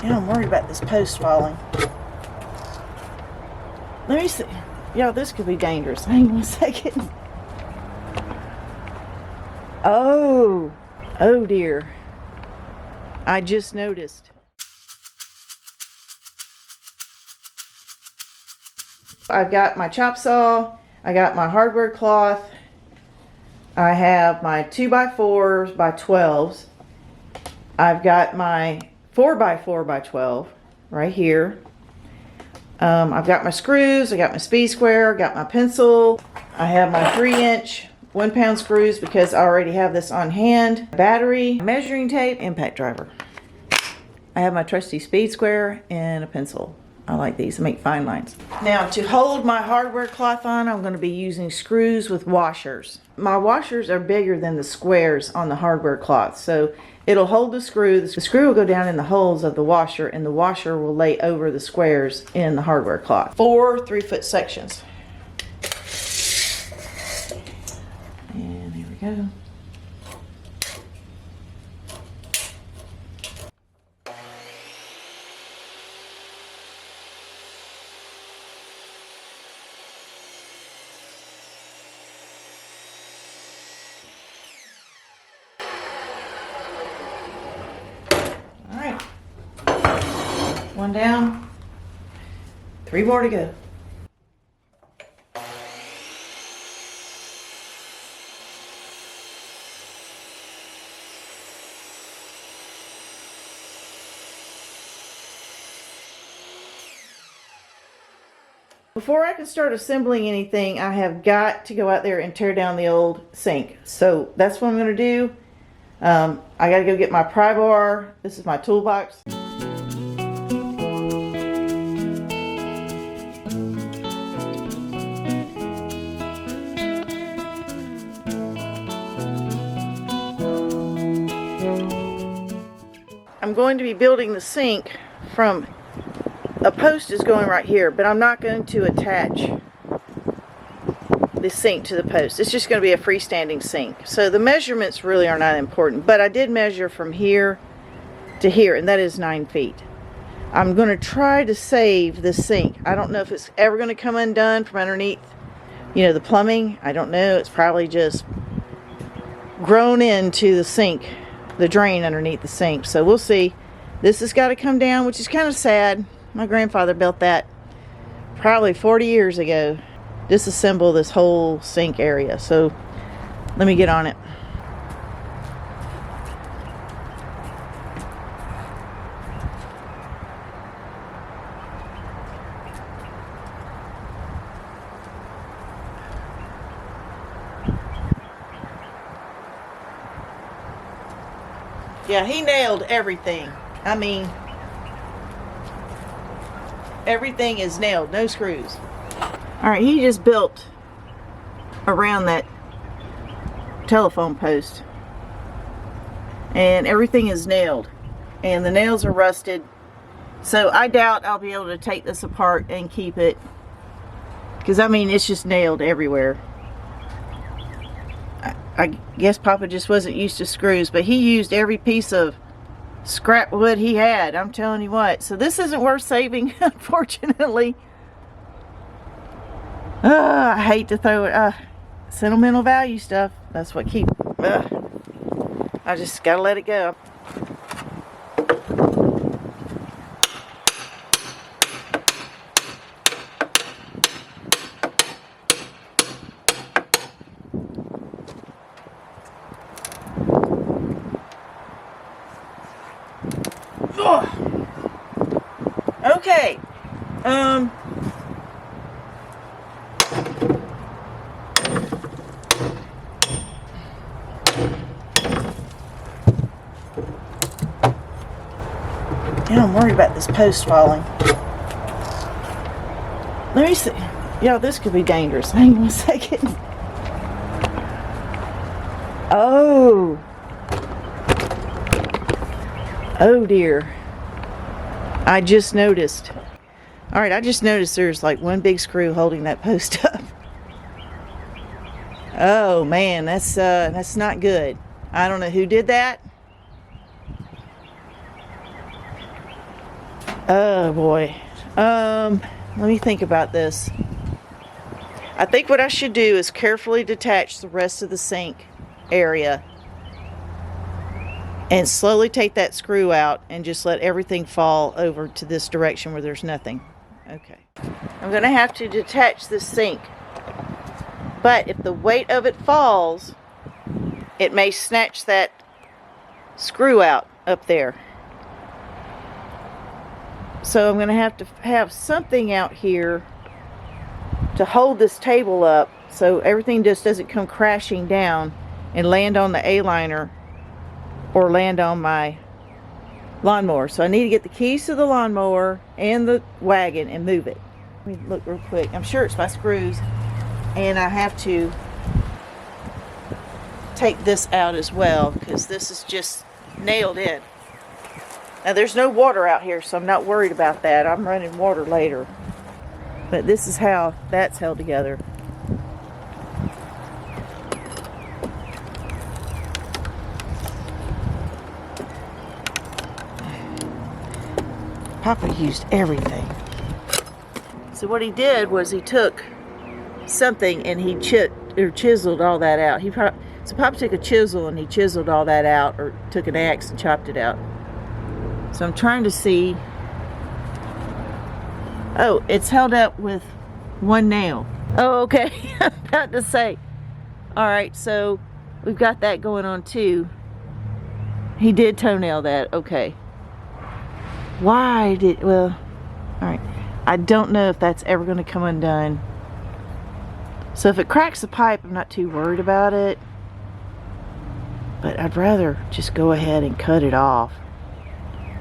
Yeah, I'm worried about this post falling. Let me see. Yeah, this could be dangerous. Hang on a second. Oh dear. I just noticed. I've got my chop saw. I got my hardware cloth. I have my 2x4s by 12s. I've got my 4x4 by 12 right here. I've got my screws. I got my speed square. I got my pencil. I have my 3-inch 1-pound screws because I already have this on hand. Battery, measuring tape, impact driver. I have my trusty speed square and a pencil. I like these to make fine lines. Now to hold my hardware cloth on, I'm going to be using screws with washers. My washers are bigger than the squares on the hardware cloth, so it'll hold the screw. The screw will go down in the holes of the washer, and the washer will lay over the squares in the hardware cloth. 4 3-foot sections. And here we go. One down, 3 more to go. Before I can start assembling anything, I have got to go out there and tear down the old sink. So that's what I'm going to do. I got to go get my pry bar. This is my toolbox. I'm going to be building the sink from a post is going right here, but I'm not going to attach the sink to the post. It's just going to be a freestanding sink. So the measurements really are not important, but I did measure from here to here, and that is 9 feet. I'm going to try to save the sink. I don't know if it's ever going to come undone from underneath, you know, the plumbing. I don't know. It's probably just grown into the sink, the drain underneath the sink. So we'll see. This has got to come down, which is kind of sad. My grandfather built that probably 40 years ago. Disassemble this whole sink area. So let me get on it. Yeah, he nailed everything. I mean, everything is nailed, no screws. All right, he just built around that telephone post, and everything is nailed, and the nails are rusted. So I doubt I'll be able to take this apart and keep it, because I mean, it's just nailed everywhere. I guess Papa just wasn't used to screws, but he used every piece of scrap wood he had. I'm telling you what. So this isn't worth saving, unfortunately. I hate to throw it. Sentimental value stuff. That's what keep. I just gotta let it go. Okay. Yeah, I'm worried about this post falling. Let me see. Yeah, this could be dangerous. Hang on a second. Oh dear. I just noticed. Alright, I just noticed there's like one big screw holding that post up. Oh man, that's not good. I don't know who did that. Oh boy. Let me think about this. I think what I should do is carefully detach the rest of the sink area and slowly take that screw out and just let everything fall over to this direction where there's nothing. Okay. I'm gonna have to detach this sink, but if the weight of it falls, it may snatch that screw out up there. So I'm gonna have to have something out here to hold this table up so everything just doesn't come crashing down and land on the A-liner or land on my lawnmower. So I need to get the keys to the lawnmower and the wagon and move it. Let me look real quick. I'm sure it's my screws, and I have to take this out as well because this is just nailed in. Now there's no water out here, so I'm not worried about that. I'm running water later. But this is how that's held together. Papa used everything. So what he did was he took something and he chiseled all that out. So Papa took a chisel and he chiseled all that out, or took an axe and chopped it out. So I'm trying to see. Oh, it's held up with one nail. Oh, okay. I'm about to say. All right, so we've got that going on too. He did toenail that. Okay. Why did, well, all right. I don't know if that's ever going to come undone. So if it cracks the pipe, I'm not too worried about it. But I'd rather just go ahead and cut it off.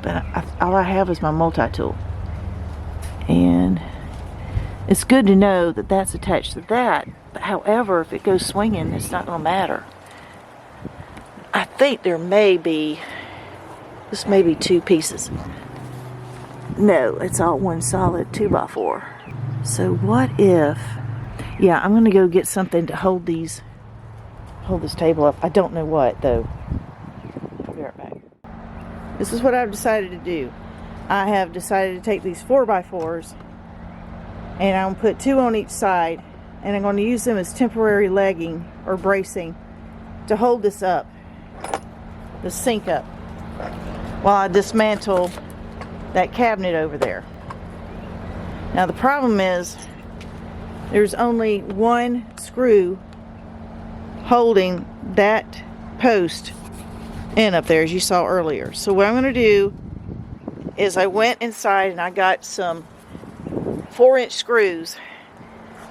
But all I have is my multi-tool. And it's good to know that that's attached to that. But however, if it goes swinging, it's not going to matter. I think there may be, this may be two pieces. No, it's all one solid 2x4. So what if, yeah, I'm going to go get something to hold this table up. I don't know what though. I'll be right back. This is what I've decided to do. I have decided to take these 4x4s and I'm going to put two on each side, and I'm going to use them as temporary legging or bracing to hold this up, the sink up, while I dismantle that cabinet over there. Now the problem is there's only one screw holding that post in up there, as you saw earlier. So what I'm going to do is I went inside and I got some 4-inch screws,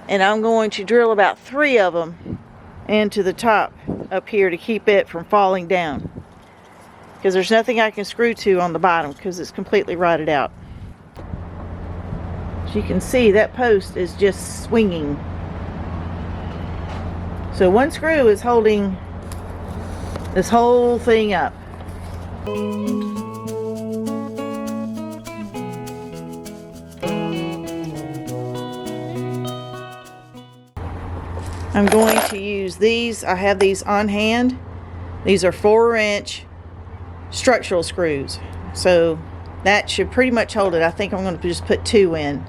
and I'm going to drill about 3 of them into the top up here to keep it from falling down, because there's nothing I can screw to on the bottom because it's completely rotted out. As you can see, that post is just swinging. So one screw is holding this whole thing up. I'm going to use these. I have these on hand. These are 4-inch structural screws. So that should pretty much hold it. I think I'm going to just put 2 in.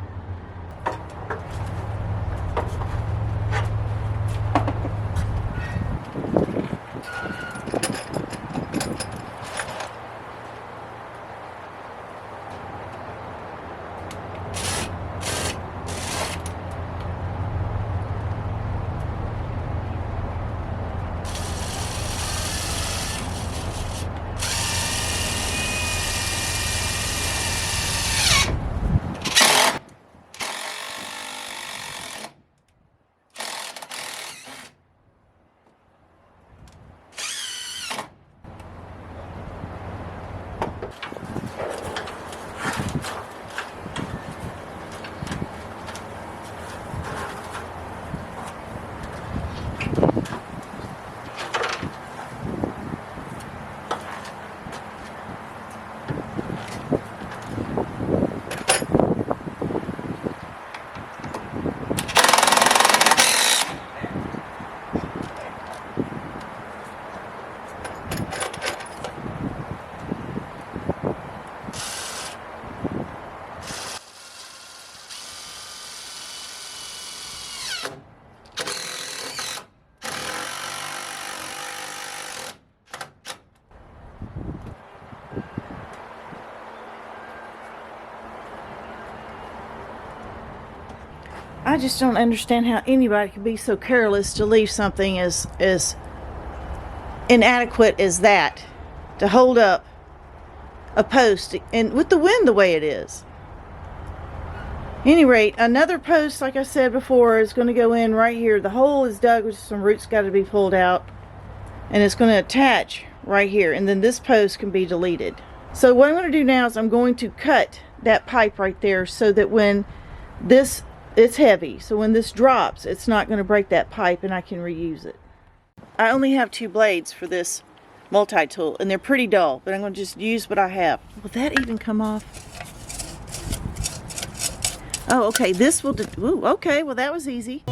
I just don't understand how anybody could be so careless to leave something as inadequate as that to hold up a post, and with the wind the way it is. Any rate, another post, like I said before, is going to go in right here. The hole is dug with some roots got to be pulled out, and it's going to attach right here, and then this post can be deleted. So what I'm going to do now is I'm going to cut that pipe right there so that when this, it's heavy, so when this drops, it's not going to break that pipe and I can reuse it. I only have 2 blades for this multi-tool, and they're pretty dull, but I'm going to just use what I have. Will that even come off? Oh, okay, this will ooh, okay, well that was easy.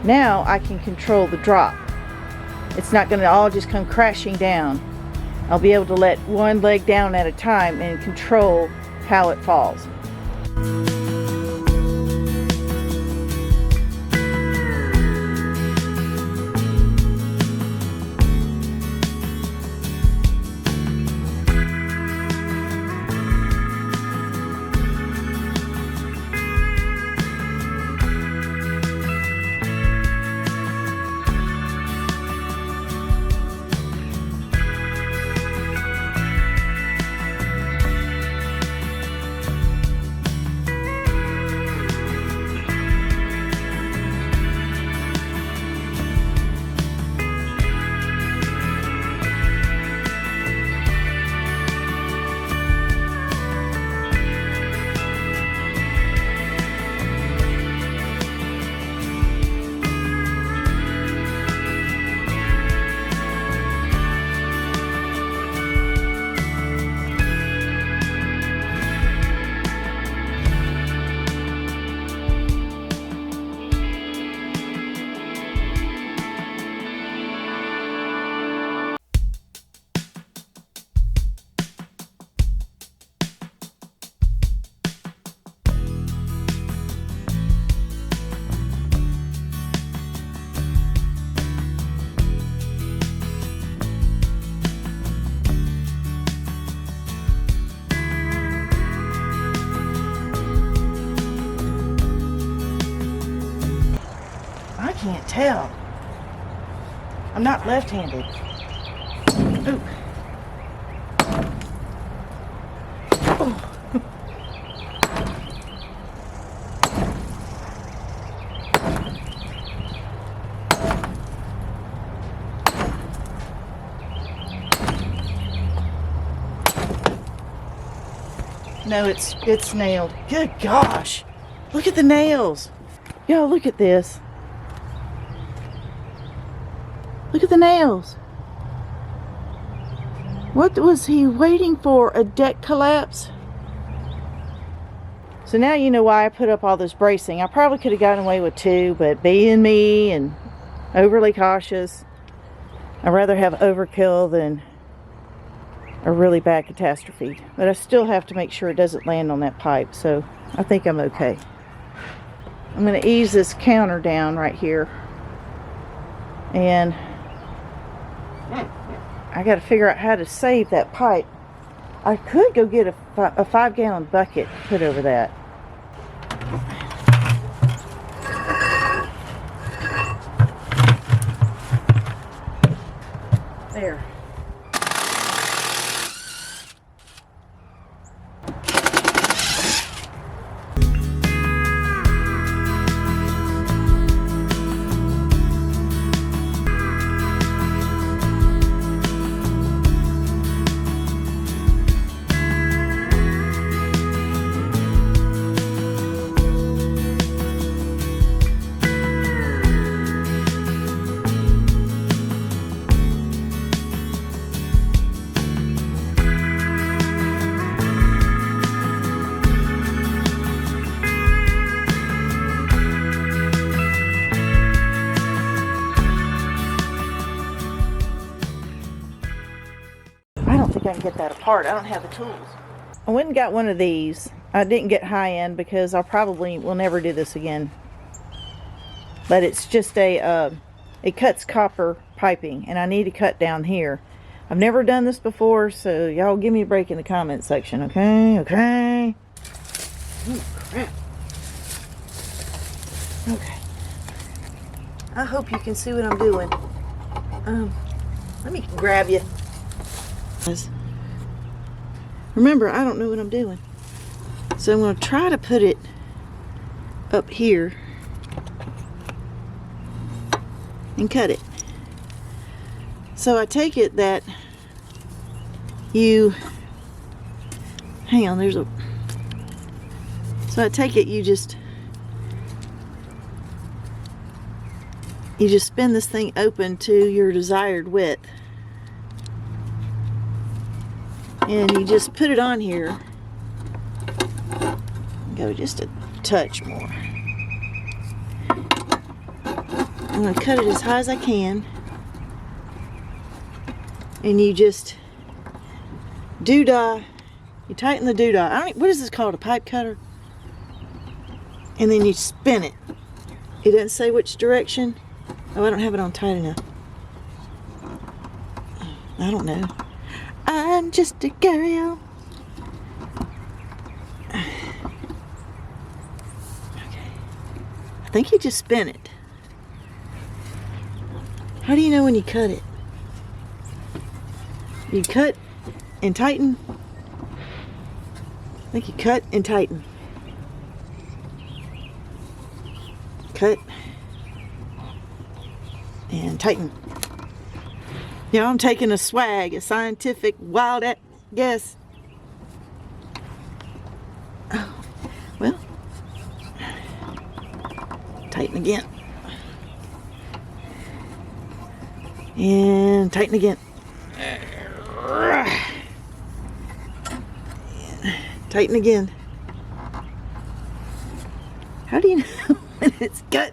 Now I can control the drop. It's not going to all just come crashing down. I'll be able to let one leg down at a time and control how it falls. Can't tell. I'm not left-handed. Ooh. Oh. No, it's nailed. Good gosh. Look at the nails. Yo, look at this. Look at the nails. What was he waiting for? A deck collapse? So now you know why I put up all this bracing. I probably could have gotten away with 2, but being me and overly cautious, I'd rather have overkill than a really bad catastrophe. But I still have to make sure it doesn't land on that pipe, so I think I'm okay. I'm going to ease this counter down right here, and I got to figure out how to save that pipe. I could go get a 5-gallon bucket to put over that. There. I can get that apart. I don't have the tools. I went and got one of these. I didn't get high end because I probably will never do this again. But it's just it cuts copper piping, and I need to cut down here. I've never done this before, so y'all give me a break in the comment section, okay? Okay. Oh, crap. Okay. I hope you can see what I'm doing. Let me grab you. Remember, I don't know what I'm doing. So I'm going to try to put it up here and cut it. So I take it that you, hang on, so I take it you just spin this thing open to your desired width. And you just put it on here. Go just a touch more. I'm going to cut it as high as I can. And you just doodah. You tighten the doodah. What is this called? A pipe cutter? And then you spin it. It doesn't say which direction. Oh, I don't have it on tight enough. I don't know. I'm just a girl. Okay. I think you just spin it. How do you know when you cut it? You cut and tighten. I think you cut and tighten. Cut and tighten. Yeah, I'm taking a swag, a scientific wild guess. Oh, well, tighten again. And tighten again. Tighten again. How do you know when it's cut?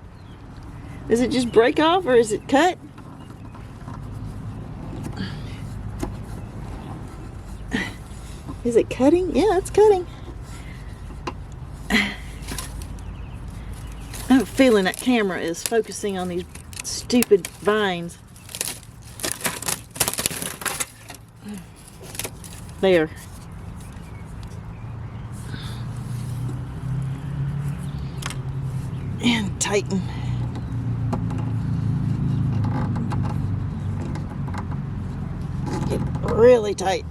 Does it just break off or is it cut? Is it cutting? Yeah, it's cutting. I have a feeling that camera is focusing on these stupid vines. There. And tighten. Get really tight.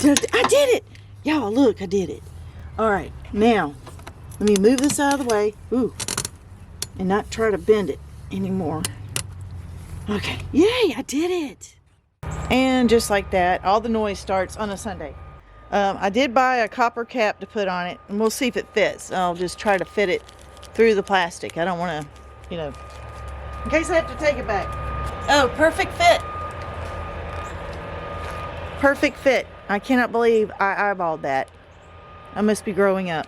I did it! Y'all, look, I did it. Alright, now, let me move this out of the way. Ooh. And not try to bend it anymore. Okay, yay, I did it! And just like that, all the noise starts on a Sunday. I did buy a copper cap to put on it, and we'll see if it fits. I'll just try to fit it through the plastic. I don't want to, you know, in case I have to take it back. Oh, perfect fit. Perfect fit. I cannot believe I eyeballed that. I must be growing up.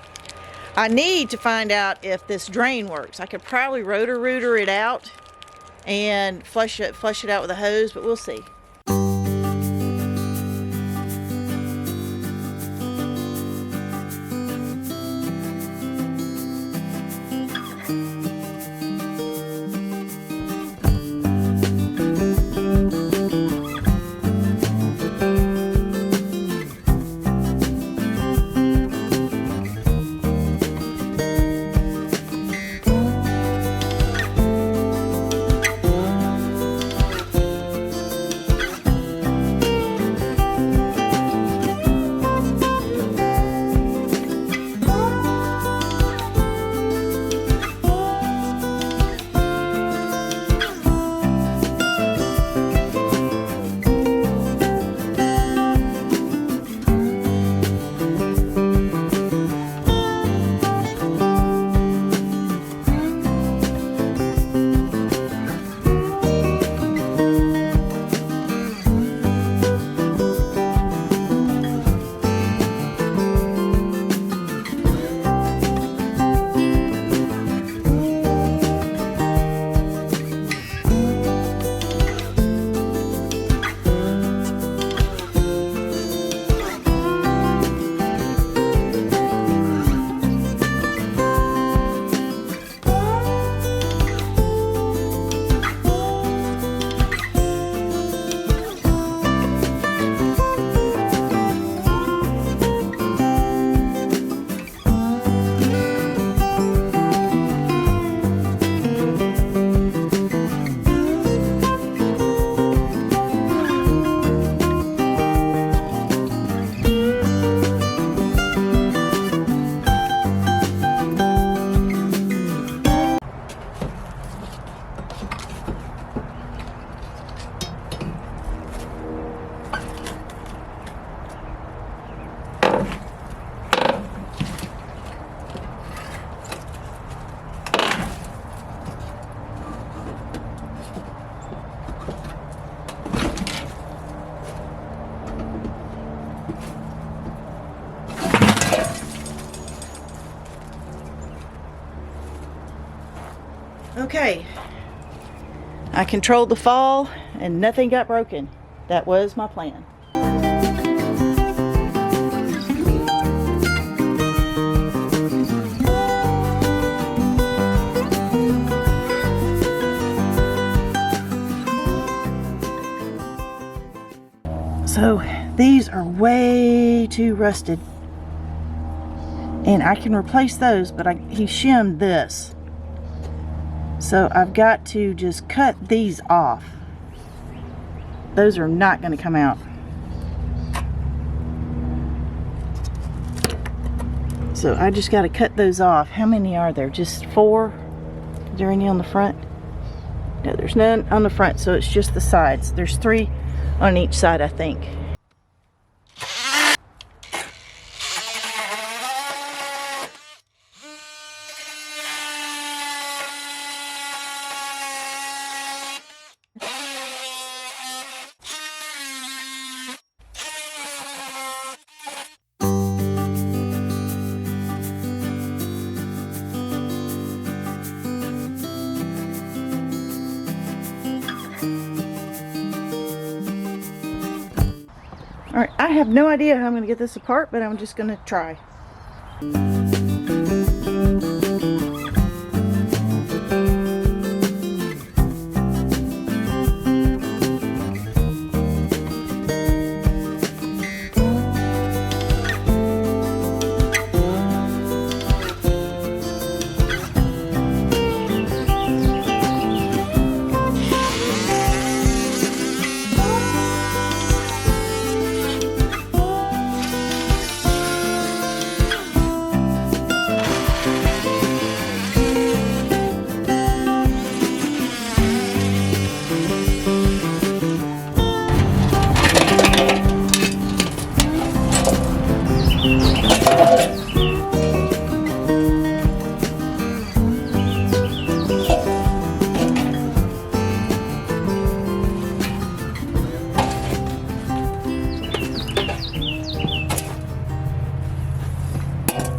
I need to find out if this drain works. I could probably rotor-rooter it out and flush it out with a hose, but we'll see. Okay, I controlled the fall and nothing got broken. That was my plan. So these are way too rusted, and I can replace those, but he shimmed this. So I've got to just cut these off. Those are not going to come out. So I just got to cut those off. How many are there? Just 4? Is there any on the front? No, there's none on the front, so it's just the sides. There's 3 on each side, I think. Alright, I have no idea how I'm going to get this apart, but I'm just going to try.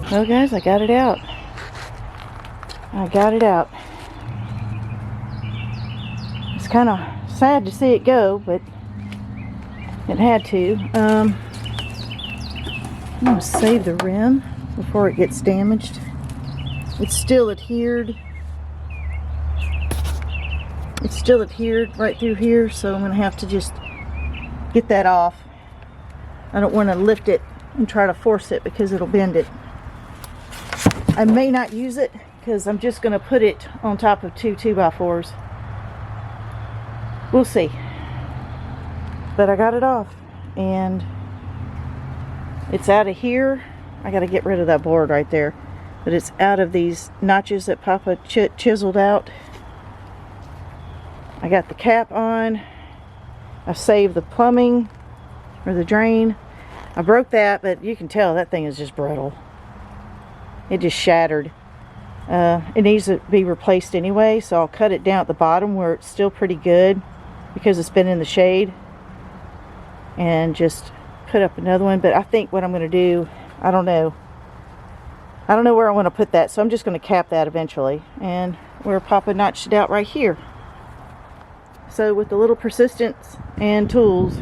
Well guys, I got it out. I got it out. It's kind of sad to see it go, but it had to. I'm going to save the rim before it gets damaged. It's still adhered. It's still adhered right through here, so I'm going to have to just get that off. I don't want to lift it and try to force it because it'll bend it. I may not use it because I'm just going to put it on top of two 2x4s. We'll see. But I got it off and it's out of here. I got to get rid of that board right there. But it's out of these notches that Papa chiseled out. I got the cap on. I saved the plumbing or the drain. I broke that, but you can tell that thing is just brittle. It just shattered. It needs to be replaced anyway, so I'll cut it down at the bottom where it's still pretty good because it's been in the shade, and just put up another one. But I think what I'm going to do, I don't know where I want to put that, so I'm just going to cap that eventually, and where Papa notched it out right here. So with a little persistence and tools,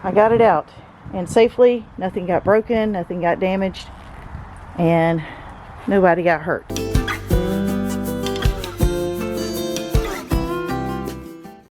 I got it out, and safely. Nothing got broken, nothing got damaged, and nobody got hurt.